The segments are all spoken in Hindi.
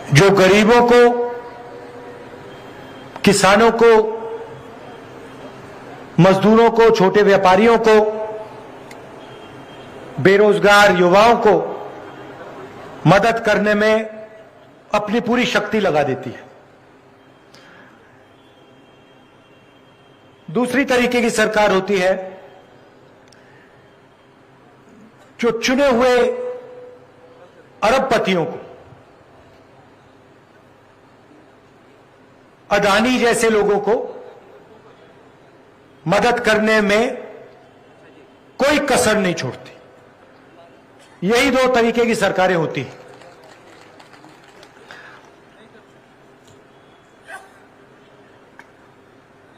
जो गरीबों को, किसानों को, मजदूरों को, छोटे व्यापारियों को, बेरोजगार युवाओं को मदद करने में अपनी पूरी शक्ति लगा देती है। दूसरी तरीके की सरकार होती है जो चुने हुए अरबपतियों को, अदानी जैसे लोगों को मदद करने में कोई कसर नहीं छोड़ती। यही दो तरीके की सरकारें होती हैं।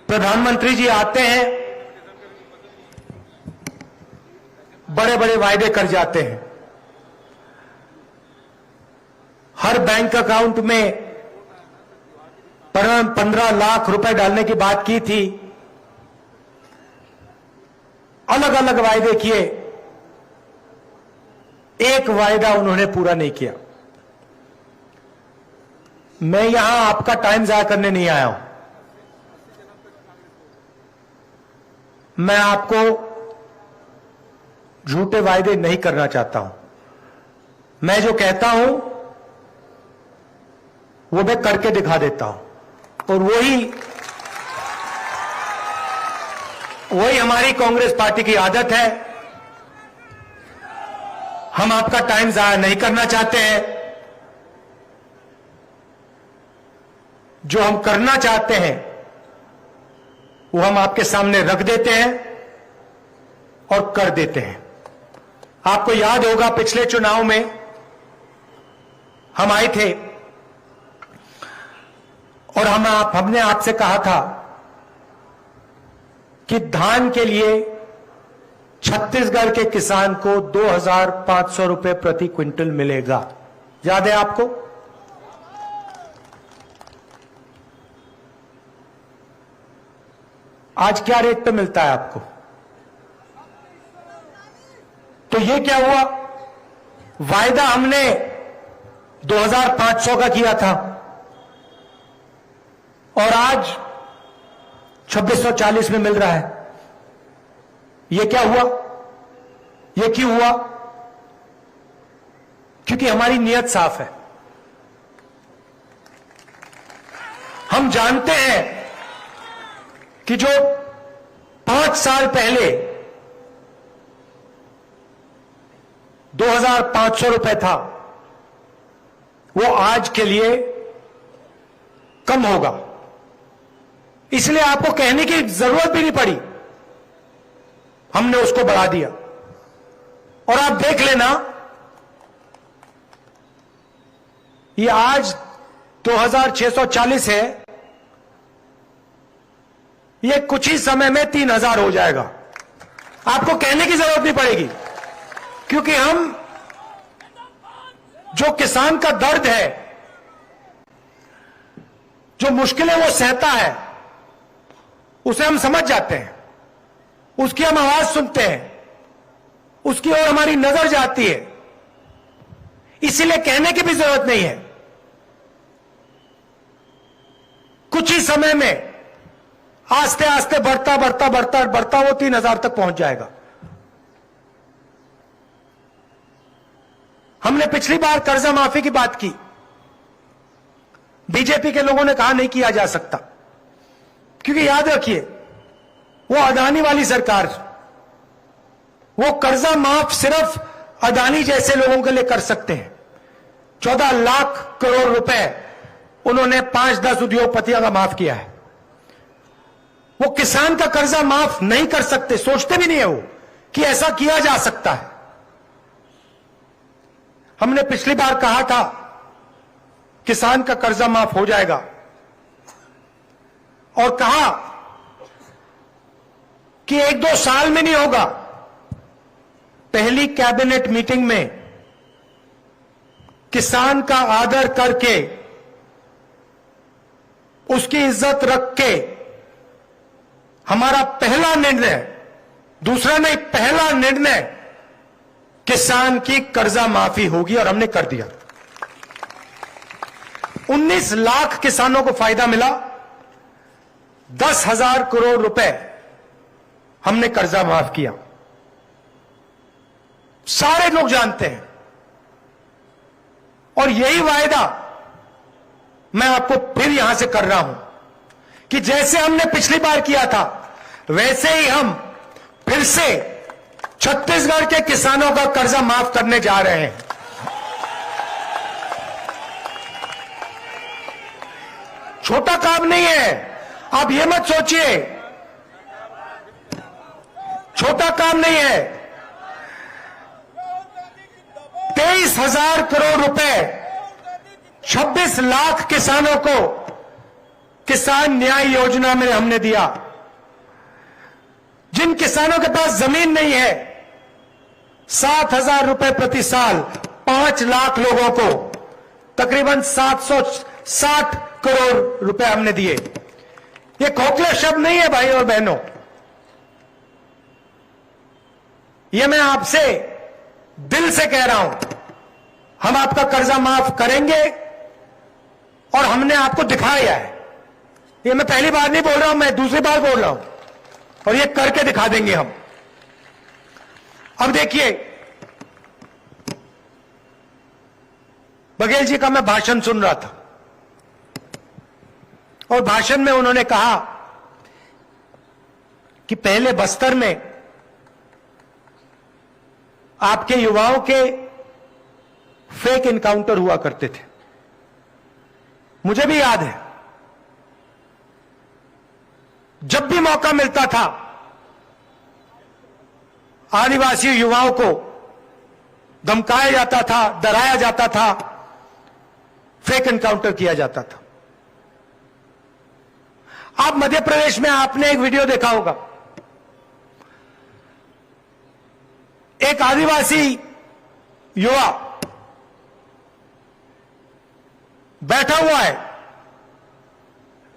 प्रधानमंत्री जी आते हैं, बड़े बड़े वायदे कर जाते हैं। हर बैंक अकाउंट में 15 लाख रुपए डालने की बात की थी। अलग अलग वायदे किए, एक वायदा उन्होंने पूरा नहीं किया। मैं यहां आपका टाइम जाया करने नहीं आया हूं। मैं आपको झूठे वायदे नहीं करना चाहता हूं। मैं जो कहता हूं वो मैं करके दिखा देता हूं, और वही हमारी कांग्रेस पार्टी की आदत है। हम आपका टाइम जाया नहीं करना चाहते हैं। जो हम करना चाहते हैं वो हम आपके सामने रख देते हैं और कर देते हैं। आपको याद होगा पिछले चुनाव में हम आए थे और हमने आपसे कहा था कि धान के लिए छत्तीसगढ़ के किसान को 2,500 रुपए प्रति क्विंटल मिलेगा। याद है आपको? आज क्या रेट पे मिलता है आपको? तो ये क्या हुआ? वायदा हमने 2,500 का किया था और आज 2,640 में मिल रहा है। ये क्या हुआ? ये क्यों हुआ? क्योंकि हमारी नीयत साफ है। हम जानते हैं कि जो 5 साल पहले 2,500 रुपए था वो आज के लिए कम होगा। इसलिए आपको कहने की जरूरत भी नहीं पड़ी, हमने उसको बढ़ा दिया। और आप देख लेना, ये आज 2,640 है, ये कुछ ही समय में 3,000 हो जाएगा। आपको कहने की जरूरत नहीं पड़ेगी, क्योंकि हम जो किसान का दर्द है, जो मुश्किलें वो सहता है, उसे हम समझ जाते हैं, उसकी हम आवाज सुनते हैं, उसकी ओर हमारी नजर जाती है। इसीलिए कहने की भी जरूरत नहीं है। कुछ ही समय में आस्ते आस्ते बढ़ता बढ़ता बढ़ता बढ़ता वो 3,000 तक पहुंच जाएगा। हमने पिछली बार कर्जा माफी की बात की। बीजेपी के लोगों ने कहा नहीं किया जा सकता, क्योंकि याद रखिए वो अदानी वाली सरकार, वो कर्जा माफ सिर्फ अदानी जैसे लोगों के लिए कर सकते हैं। 14 लाख करोड़ रुपए उन्होंने 5-10 उद्योगपतियों का माफ किया है। वो किसान का कर्जा माफ नहीं कर सकते, सोचते भी नहीं है वो कि ऐसा किया जा सकता है। हमने पिछली बार कहा था किसान का कर्जा माफ हो जाएगा, और कहा कि 1-2 साल में नहीं होगा। पहली कैबिनेट मीटिंग में किसान का आदर करके, उसकी इज्जत रख के हमारा पहला निर्णय, दूसरा नहीं पहला निर्णय, किसान की कर्जा माफी होगी, और हमने कर दिया। 19 लाख किसानों को फायदा मिला, 10,000 करोड़ रुपए हमने कर्जा माफ किया। सारे लोग जानते हैं। और यही वायदा मैं आपको फिर यहां से कर रहा हूं कि जैसे हमने पिछली बार किया था वैसे ही हम फिर से छत्तीसगढ़ के किसानों का कर्जा माफ करने जा रहे हैं। छोटा काम नहीं है, आप ये मत सोचिए, छोटा काम नहीं है। 23,000 करोड़ रुपए 26 लाख किसानों को किसान न्याय योजना में हमने दिया। जिन किसानों के पास जमीन नहीं है, 7,000 रुपए प्रति साल 5 लाख लोगों को तकरीबन 760 करोड़ रुपए हमने दिए। ये खोखले शब्द नहीं है भाई और बहनों, ये मैं आपसे दिल से कह रहा हूं। हम आपका कर्जा माफ करेंगे और हमने आपको दिखाया है। ये मैं पहली बार नहीं बोल रहा हूं, मैं दूसरी बार बोल रहा हूं, और ये करके दिखा देंगे हम। अब देखिए, बघेल जी का मैं भाषण सुन रहा था और भाषण में उन्होंने कहा कि पहले बस्तर में आपके युवाओं के फेक इनकाउंटर हुआ करते थे। मुझे भी याद है, जब भी मौका मिलता था आदिवासी युवाओं को धमकाया जाता था, डराया जाता था, फेक एनकाउंटर किया जाता था। आप मध्य प्रदेश में आपने एक वीडियो देखा होगा, एक आदिवासी युवा बैठा हुआ है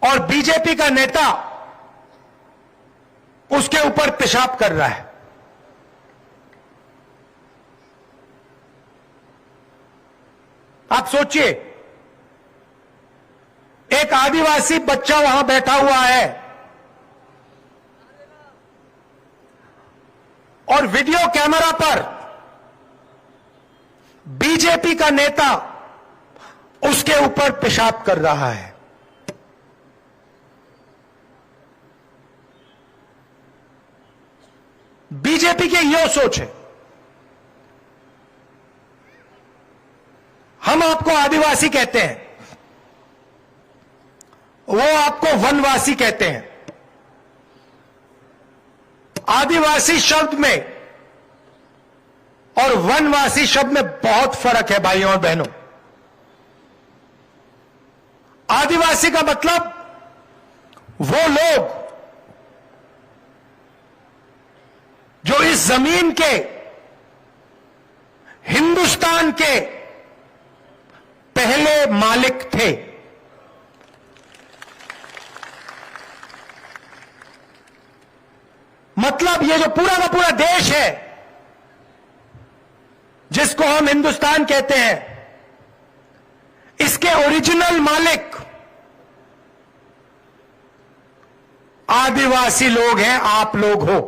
और बीजेपी का नेता उसके ऊपर पेशाब कर रहा है। आप सोचिए, एक आदिवासी बच्चा वहां बैठा हुआ है और वीडियो कैमरा पर बीजेपी का नेता उसके ऊपर पेशाब कर रहा है। बीजेपी की यह सोच है। हम आपको आदिवासी कहते हैं, वो आपको वनवासी कहते हैं। आदिवासी शब्द में और वनवासी शब्द में बहुत फर्क है भाइयों और बहनों। आदिवासी का मतलब वो लोग जो इस जमीन के, हिंदुस्तान के पहले मालिक थे। मतलब ये जो पूरा का पूरा देश है जिसको हम हिंदुस्तान कहते हैं, इसके ओरिजिनल मालिक आदिवासी लोग हैं, आप लोग हो।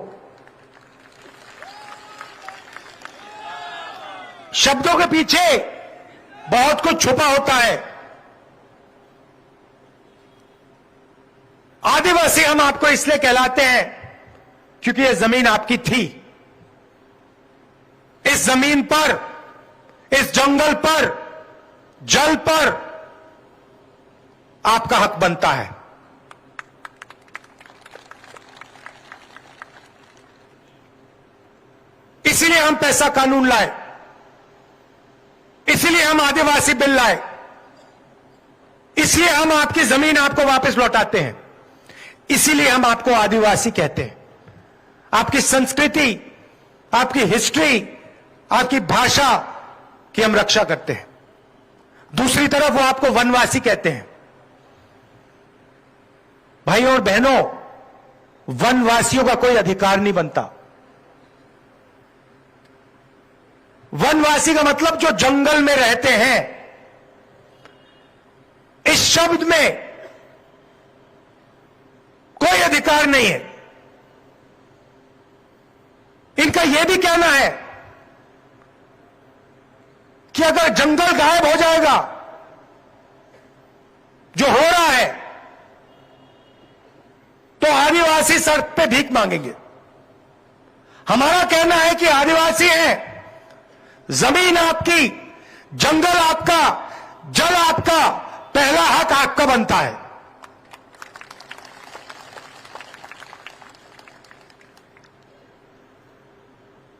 शब्दों के पीछे बहुत कुछ छुपा होता है। आदिवासी हम आपको इसलिए कहलाते हैं क्योंकि यह जमीन आपकी थी। इस जमीन पर, इस जंगल पर, जल पर आपका हक बनता है। इसीलिए हम पैसा कानून लाए, इसीलिए हम आदिवासी बिल लाए, इसलिए हम आपकी जमीन आपको वापस लौटाते हैं, इसीलिए हम आपको आदिवासी कहते हैं। आपकी संस्कृति, आपकी हिस्ट्री, आपकी भाषा की हम रक्षा करते हैं। दूसरी तरफ वो आपको वनवासी कहते हैं। भाइयों और बहनों, वनवासियों का कोई अधिकार नहीं बनता। वनवासी का मतलब जो जंगल में रहते हैं, इस शब्द में कोई अधिकार नहीं है। इनका यह भी कहना है कि अगर जंगल गायब हो जाएगा, जो हो रहा है, तो आदिवासी सड़क पे भीख मांगेंगे। हमारा कहना है कि आदिवासी हैं, जमीन आपकी, जंगल आपका, जल आपका, पहला हक आपका बनता है।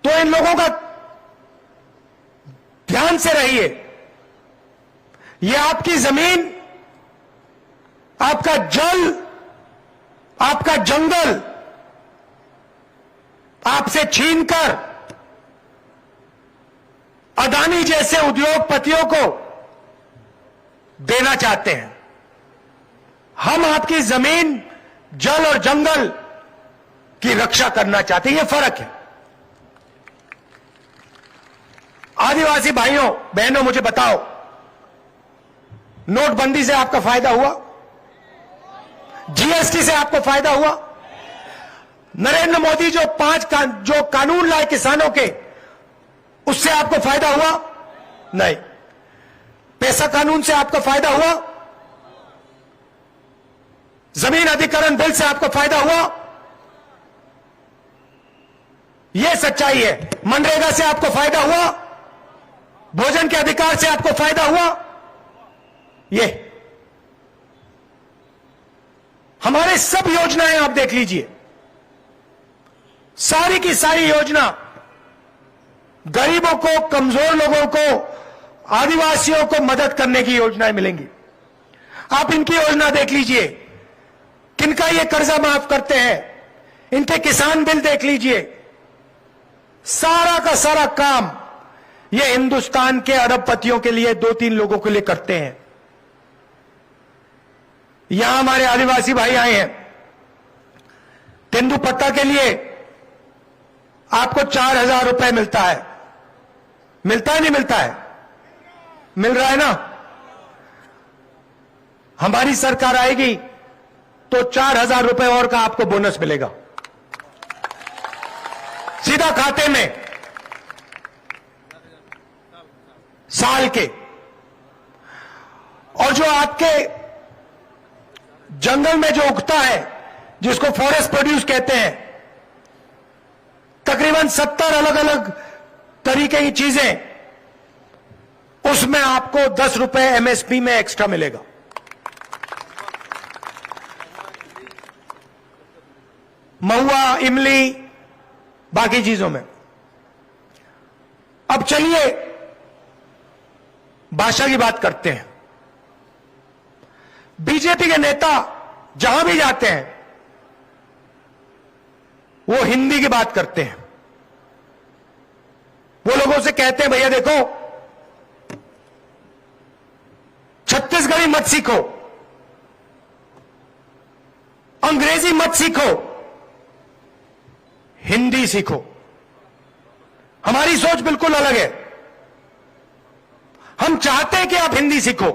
तो इन लोगों का ध्यान से रहिए। यह आपकी जमीन, आपका जल, आपका जंगल आपसे छीनकर अदानी जैसे उद्योगपतियों को देना चाहते हैं। हम आपकी जमीन, जल और जंगल की रक्षा करना चाहते हैं। यह फर्क है। आदिवासी भाइयों बहनों, मुझे बताओ, नोटबंदी से आपका फायदा हुआ? जीएसटी से आपको फायदा हुआ? नरेंद्र मोदी जो जो कानून लाए किसानों के, उससे आपको फायदा हुआ? नहीं। पैसा कानून से आपको फायदा हुआ? जमीन अधिग्रहण बिल से आपको फायदा हुआ? यह सच्चाई है। मनरेगा से आपको फायदा हुआ? भोजन के अधिकार से आपको फायदा हुआ? ये हमारे सब योजनाएं आप देख लीजिए, सारी की सारी योजना गरीबों को, कमजोर लोगों को, आदिवासियों को मदद करने की योजनाएं मिलेंगी। आप इनकी योजना देख लीजिए, किनका ये कर्जा माफ करते हैं, इनके किसान बिल देख लीजिए। सारा का सारा काम ये हिंदुस्तान के अरबपतियों के लिए, 2-3 लोगों के लिए करते हैं। यहां हमारे आदिवासी भाई आए हैं, तेंदुपत्ता के लिए आपको 4,000 रुपए मिलता है। मिलता है नहीं मिलता है? मिल रहा है ना? हमारी सरकार आएगी तो 4,000 रुपए और का आपको बोनस मिलेगा सीधा खाते में, साल के। और जो आपके जंगल में जो उगता है, जिसको फॉरेस्ट प्रोड्यूस कहते हैं, तकरीबन 70 अलग अलग तरीके की चीजें, उसमें आपको 10 रुपए एमएसपी में एक्स्ट्रा मिलेगा। महुआ, इमली, बाकी चीजों में। अब चलिए भाषा की बात करते हैं। बीजेपी के नेता जहां भी जाते हैं वो हिंदी की बात करते हैं। वो लोगों से कहते हैं, भैया देखो, छत्तीसगढ़ी मत सीखो, अंग्रेजी मत सीखो, हिंदी सीखो। हमारी सोच बिल्कुल अलग है। हम चाहते हैं कि आप हिंदी सीखो,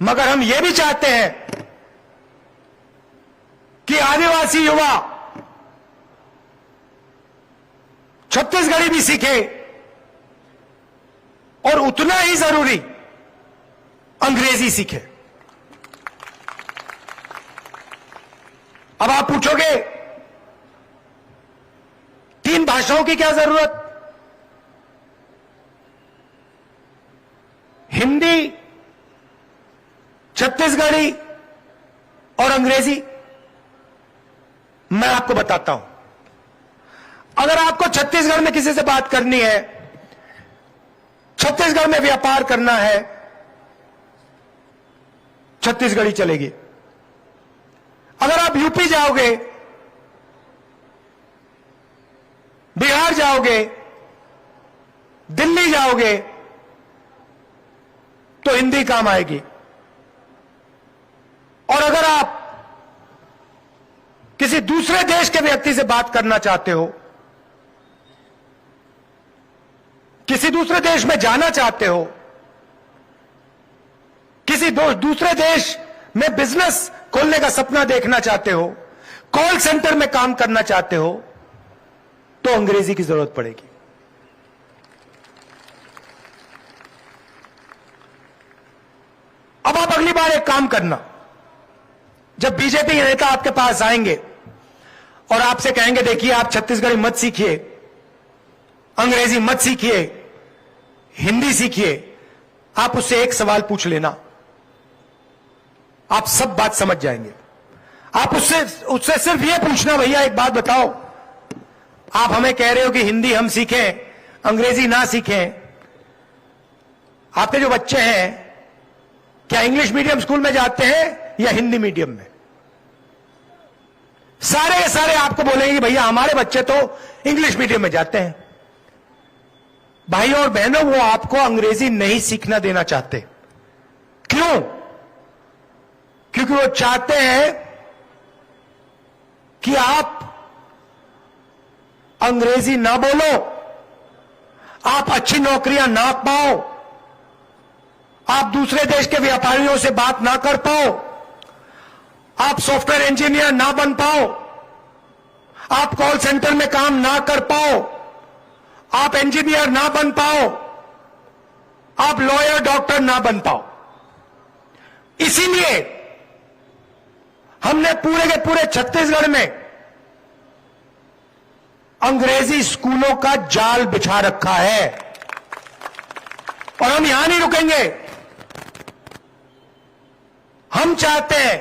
मगर हम यह भी चाहते हैं कि आदिवासी युवा छत्तीसगढ़ी भी सीखे और उतना ही जरूरी अंग्रेजी सीखे। अब आप पूछोगे 3 भाषाओं की क्या जरूरत? हिंदी, छत्तीसगढ़ी और अंग्रेजी। मैं आपको बताता हूं, अगर आपको छत्तीसगढ़ में किसी से बात करनी है, छत्तीसगढ़ में व्यापार करना है, छत्तीसगढ़ी चलेगी। अगर आप यूपी जाओगे, बिहार जाओगे, दिल्ली जाओगे, तो हिंदी काम आएगी। और अगर आप किसी दूसरे देश के व्यक्ति से बात करना चाहते हो, किसी दूसरे देश में जाना चाहते हो, किसी दूसरे देश में बिजनेस खोलने का सपना देखना चाहते हो, कॉल सेंटर में काम करना चाहते हो, तो अंग्रेजी की जरूरत पड़ेगी। अब आप अगली बार एक काम करना, जब बीजेपी के नेता आपके पास आएंगे और आपसे कहेंगे देखिए आप छत्तीसगढ़ी मत सीखिए, अंग्रेजी मत सीखिए, हिंदी सीखिए, आप उससे एक सवाल पूछ लेना, आप सब बात समझ जाएंगे। आप उससे सिर्फ यह पूछना, भैया एक बात बताओ, आप हमें कह रहे हो कि हिंदी हम सीखें, अंग्रेजी ना सीखें, आपके जो बच्चे हैं क्या इंग्लिश मीडियम स्कूल में जाते हैं या हिंदी मीडियम में? सारे आपको बोलेंगे भैया हमारे बच्चे तो इंग्लिश मीडियम में जाते हैं। भाइयों और बहनों, वो आपको अंग्रेजी नहीं सीखना देना चाहते। क्यों? क्योंकि वो चाहते हैं कि आप अंग्रेजी ना बोलो, आप अच्छी नौकरियां ना पाओ, आप दूसरे देश के व्यापारियों से बात ना कर पाओ, आप सॉफ्टवेयर इंजीनियर ना बन पाओ, आप कॉल सेंटर में काम ना कर पाओ, आप इंजीनियर ना बन पाओ, आप लॉयर डॉक्टर ना बन पाओ। इसीलिए हमने पूरे के पूरे छत्तीसगढ़ में अंग्रेजी स्कूलों का जाल बिछा रखा है और हम यहां नहीं रुकेंगे। हम चाहते हैं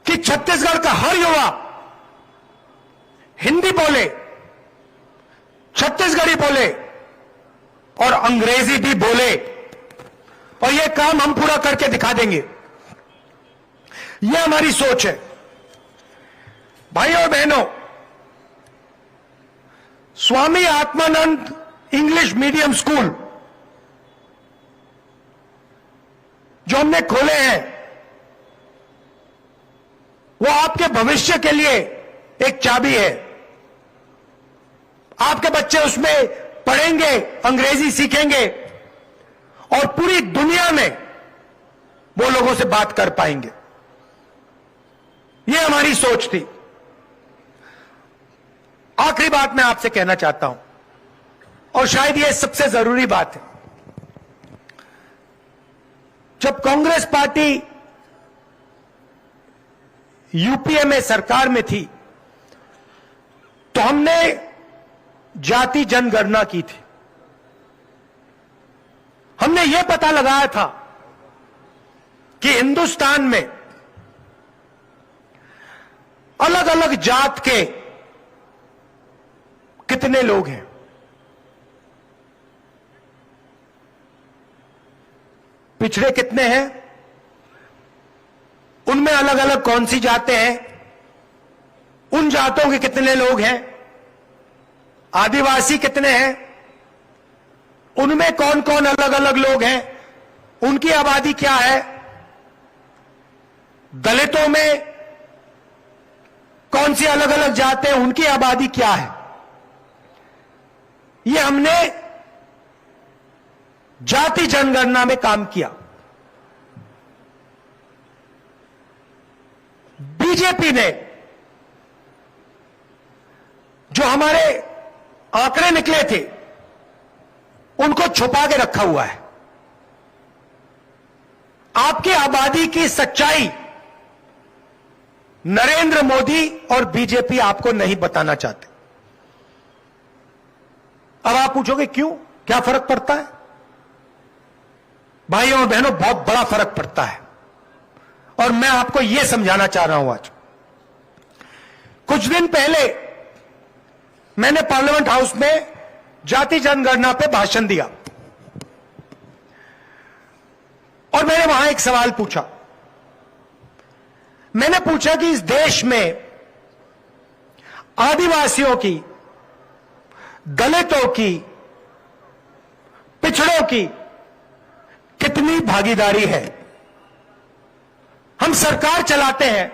कि छत्तीसगढ़ का हर युवा हिंदी बोले, छत्तीसगढ़ी बोले और अंग्रेजी भी बोले, और यह काम हम पूरा करके दिखा देंगे। यह हमारी सोच है। भाइयों और बहनों, Swami Atmanand English medium school जो हमने खोले हैं, वो आपके भविष्य के लिए एक चाबी है। आपके बच्चे उसमें पढ़ेंगे, अंग्रेजी सीखेंगे और पूरी दुनिया में वो लोगों से बात कर पाएंगे। ये हमारी सोच थी। आखिरी बात मैं आपसे कहना चाहता हूं, और शायद ये सबसे जरूरी बात है। जब कांग्रेस पार्टी यूपीए में सरकार में थी, तो हमने जाति जनगणना की थी। हमने यह पता लगाया था कि हिंदुस्तान में अलग अलग जात के कितने लोग हैं। पिछड़े कितने हैं, उनमें अलग अलग कौन सी जातें हैं, उन जातों के कितने लोग हैं, आदिवासी कितने हैं, उनमें कौन कौन अलग अलग लोग हैं, उनकी आबादी क्या है, दलितों में कौन सी अलग अलग जातें हैं, उनकी आबादी क्या है। यह हमने जाति जनगणना में काम किया। बीजेपी ने जो हमारे आंकड़े निकले थे, उनको छुपा के रखा हुआ है। आपकी आबादी की सच्चाई नरेंद्र मोदी और बीजेपी आपको नहीं बताना चाहते। अब आप पूछोगे क्यों, क्या फर्क पड़ता है? भाइयों और बहनों, बहुत बड़ा फर्क पड़ता है, और मैं आपको यह समझाना चाह रहा हूं। आज कुछ दिन पहले मैंने पार्लियामेंट हाउस में जाति जनगणना पे भाषण दिया, और मैंने वहां एक सवाल पूछा। मैंने पूछा कि इस देश में आदिवासियों की, दलितों की, पिछड़ों की कितनी भागीदारी है। हम सरकार चलाते हैं,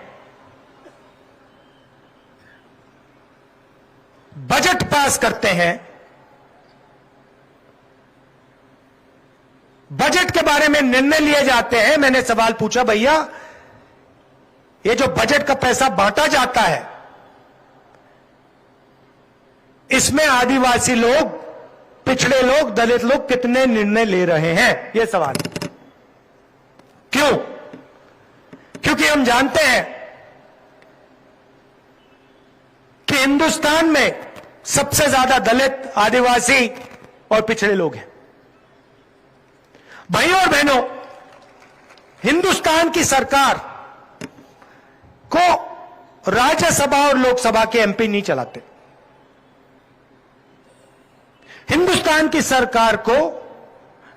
बजट पास करते हैं, बजट के बारे में निर्णय लिए जाते हैं। मैंने सवाल पूछा, भैया ये जो बजट का पैसा बांटा जाता है, इसमें आदिवासी लोग, पिछड़े लोग, दलित लोग कितने निर्णय ले रहे हैं? यह सवाल। क्यों? क्योंकि हम जानते हैं कि हिंदुस्तान में सबसे ज्यादा दलित, आदिवासी और पिछड़े लोग हैं। भाइयों और बहनों, हिंदुस्तान की सरकार को राज्यसभा और लोकसभा के एमपी नहीं चलाते। हिंदुस्तान की सरकार को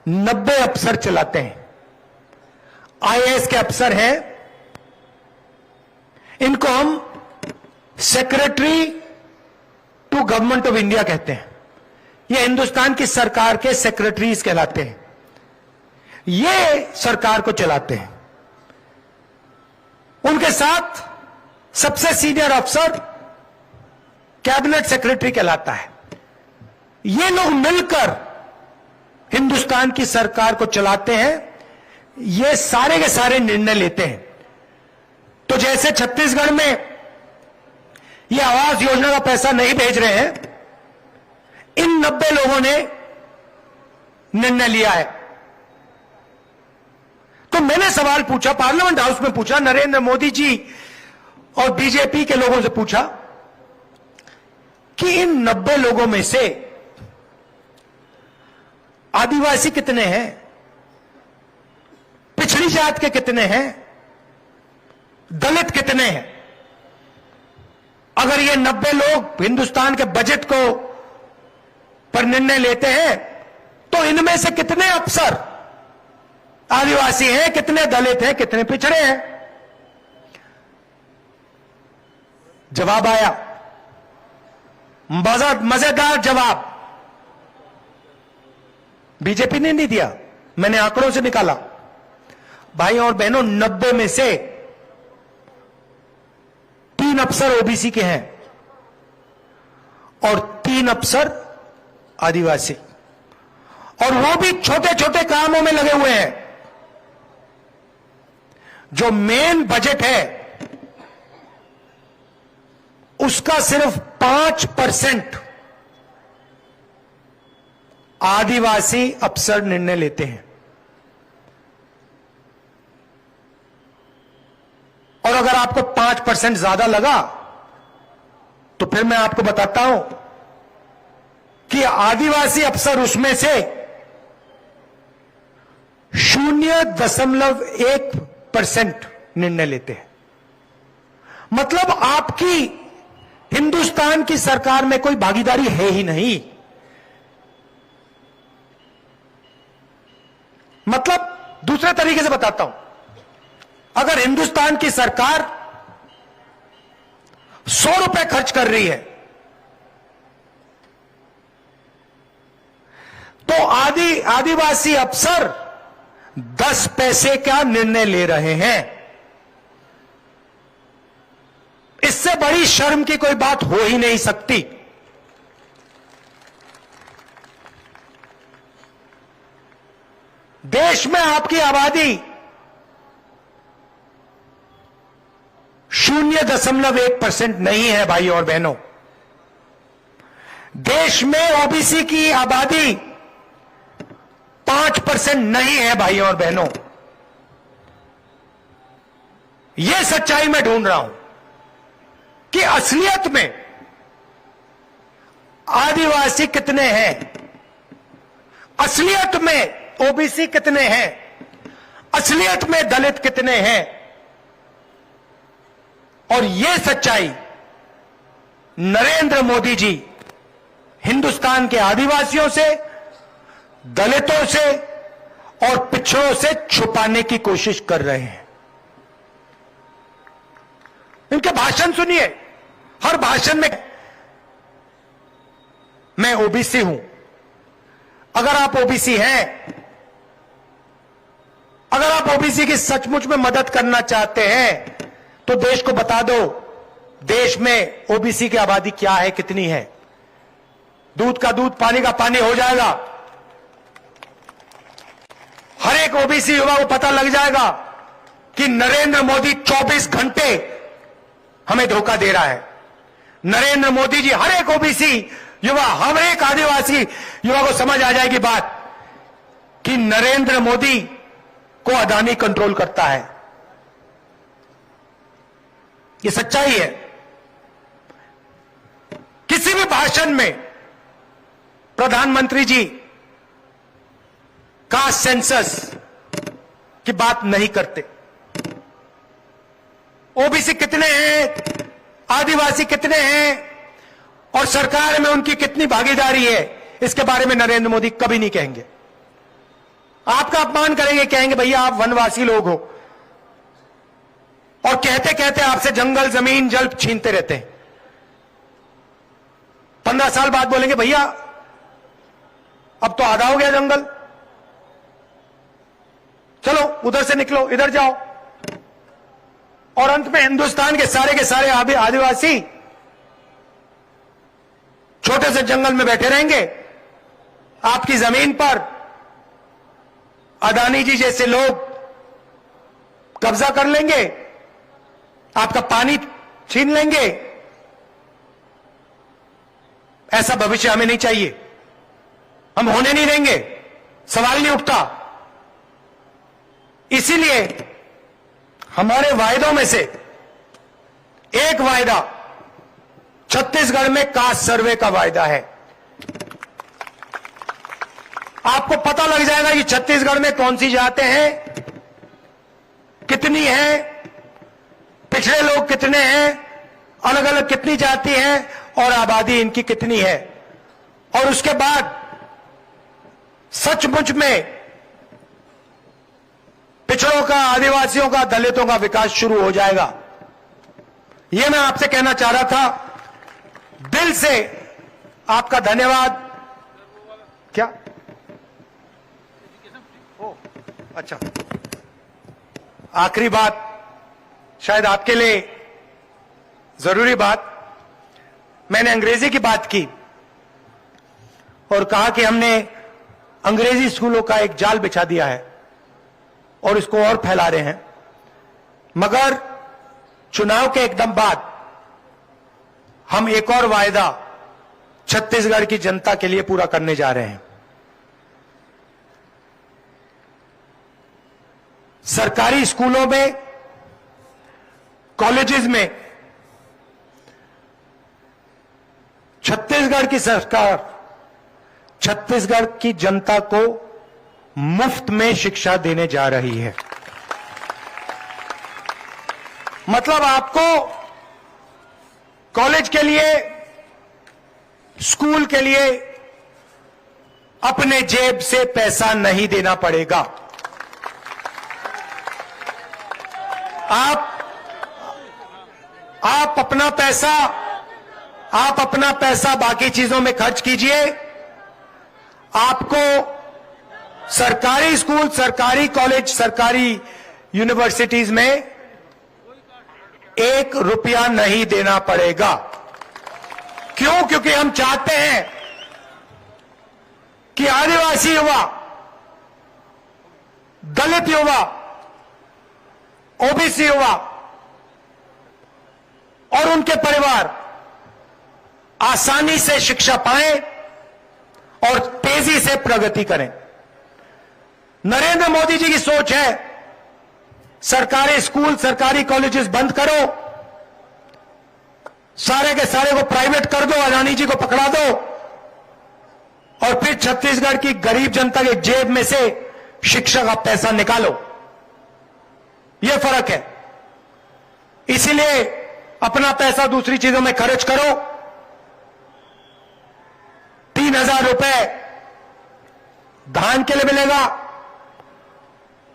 90 अफसर चलाते हैं। आईएएस के अफसर हैं, इनको हम secretary to government of India कहते हैं। ये हिंदुस्तान की सरकार के सेक्रेटरीज कहलाते हैं। ये सरकार को चलाते हैं। उनके साथ सबसे सीनियर अफसर कैबिनेट सेक्रेटरी कहलाता है। ये लोग मिलकर हिंदुस्तान की सरकार को चलाते हैं। ये सारे के सारे निर्णय लेते हैं। तो जैसे छत्तीसगढ़ में ये आवास योजना का पैसा नहीं भेज रहे हैं, इन 90 लोगों ने निर्णय लिया है। तो मैंने सवाल पूछा, पार्लियामेंट हाउस में पूछा, नरेंद्र मोदी जी और बीजेपी के लोगों से पूछा कि इन 90 लोगों में से आदिवासी कितने हैं, पिछड़ी जात के कितने हैं, दलित कितने हैं? अगर ये 90 लोग हिंदुस्तान के बजट को पर निर्णय लेते हैं, तो इनमें से कितने अफसर आदिवासी हैं, कितने दलित हैं, कितने पिछड़े हैं? जवाब आया, मजेदार जवाब। बीजेपी ने नहीं दिया, मैंने आंकड़ों से निकाला। भाइयों और बहनों, 90 में से 3 अफसर ओबीसी के हैं और 3 अफसर आदिवासी, और वो भी छोटे छोटे कामों में लगे हुए हैं। जो मेन बजट है उसका सिर्फ 5% आदिवासी अफसर निर्णय लेते हैं। और अगर आपको 5% ज्यादा लगा तो फिर मैं आपको बताता हूं कि आदिवासी अफसर उसमें से 0.1% निर्णय लेते हैं। मतलब आपकी हिंदुस्तान की सरकार में कोई भागीदारी है ही नहीं। मतलब दूसरे तरीके से बताता हूं, अगर हिंदुस्तान की सरकार 100 रुपए खर्च कर रही है, तो आदिवासी अफसर 10 पैसे का निर्णय ले रहे हैं। इससे बड़ी शर्म की कोई बात हो ही नहीं सकती। देश में आपकी आबादी 0.1% नहीं है भाई और बहनों। देश में ओबीसी की आबादी 5% नहीं है भाई और बहनों। यह सच्चाई मैं ढूंढ रहा हूं कि असलियत में आदिवासी कितने हैं, असलियत में ओबीसी कितने हैं, असलियत में दलित कितने हैं। और यह सच्चाई नरेंद्र मोदी जी हिंदुस्तान के आदिवासियों से, दलितों से और पिछड़ों से छुपाने की कोशिश कर रहे हैं। इनके भाषण सुनिए, हर भाषण में मैं ओबीसी हूं। अगर आप ओबीसी हैं, अगर आप ओबीसी की सचमुच में मदद करना चाहते हैं, तो देश को बता दो देश में ओबीसी की आबादी क्या है, कितनी है। दूध का दूध, पानी का पानी हो जाएगा। एक ओबीसी युवा को पता लग जाएगा कि नरेंद्र मोदी 24 घंटे हमें धोखा दे रहा है। नरेंद्र मोदी जी हर एक ओबीसी युवा, हर एक आदिवासी युवा को समझ आ जाएगी बात कि नरेंद्र मोदी को अदानी कंट्रोल करता है। ये सच्चाई है। किसी भी भाषण में प्रधानमंत्री जी कास्ट सेंसस की बात नहीं करते। ओबीसी कितने हैं, आदिवासी कितने हैं और सरकार में उनकी कितनी भागीदारी है, इसके बारे में नरेंद्र मोदी कभी नहीं कहेंगे। आपका अपमान करेंगे, कहेंगे भैया आप वनवासी लोग हो, और कहते कहते आपसे जंगल, जमीन, जल छीनते रहते हैं। 15 साल बाद बोलेंगे भैया अब तो आधा हो गया जंगल, चलो उधर से निकलो, इधर जाओ। और अंत में हिंदुस्तान के सारे आदिवासी छोटे से जंगल में बैठे रहेंगे। आपकी जमीन पर अदानी जी जैसे लोग कब्जा कर लेंगे, आपका पानी छीन लेंगे। ऐसा भविष्य हमें नहीं चाहिए, हम होने नहीं देंगे, सवाल नहीं उठता। इसीलिए हमारे वायदों में से एक वायदा छत्तीसगढ़ में कास्ट सर्वे का वायदा है। आपको पता लग जाएगा कि छत्तीसगढ़ में कौन सी जातें हैं, कितनी हैं, पिछड़े लोग कितने हैं, अलग अलग कितनी जाति हैं और आबादी इनकी कितनी है। और उसके बाद सचमुच में पिछड़ों का, आदिवासियों का, दलितों का विकास शुरू हो जाएगा। यह मैं आपसे कहना चाह रहा था। दिल से आपका धन्यवाद। क्या? ओ, अच्छा, आखिरी बात, शायद आपके लिए जरूरी बात। मैंने अंग्रेजी की बात की और कहा कि हमने अंग्रेजी स्कूलों का एक जाल बिछा दिया है और इसको और फैला रहे हैं। मगर चुनाव के एकदम बाद हम एक और वायदा छत्तीसगढ़ की जनता के लिए पूरा करने जा रहे हैं। सरकारी स्कूलों में, कॉलेजेस में छत्तीसगढ़ की सरकार छत्तीसगढ़ की जनता को मुफ्त में शिक्षा देने जा रही है। मतलब आपको कॉलेज के लिए, स्कूल के लिए अपने जेब से पैसा नहीं देना पड़ेगा। आप अपना पैसा बाकी चीजों में खर्च कीजिए। आपको सरकारी स्कूल, सरकारी कॉलेज, सरकारी यूनिवर्सिटीज में 1 रुपया नहीं देना पड़ेगा। क्यों? क्योंकि हम चाहते हैं कि आदिवासी युवा, दलित युवा, ओबीसी युवा और उनके परिवार आसानी से शिक्षा पाएं और तेजी से प्रगति करें। नरेंद्र मोदी जी की सोच है सरकारी स्कूल, सरकारी कॉलेजेस बंद करो, सारे के सारे को प्राइवेट कर दो, अदानी जी को पकड़ा दो और फिर छत्तीसगढ़ की गरीब जनता के जेब में से शिक्षा का पैसा निकालो। यह फर्क है। इसीलिए अपना पैसा दूसरी चीजों में खर्च करो। 3,000 रुपए धान के लिए मिलेगा,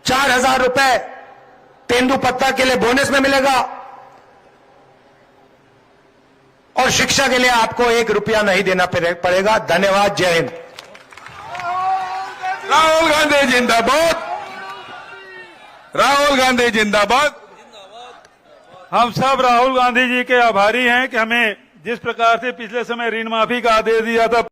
4,000 रुपए तेंदुपत्ता के लिए बोनस में मिलेगा और शिक्षा के लिए आपको 1 रुपया नहीं देना पड़ेगा। धन्यवाद। जय हिंद। राहुल गांधी जिंदाबाद, राहुल गांधी जिंदाबाद। हम सब राहुल गांधी जी के आभारी हैं कि हमें जिस प्रकार से पिछले समय ऋण माफी का आदेश दिया था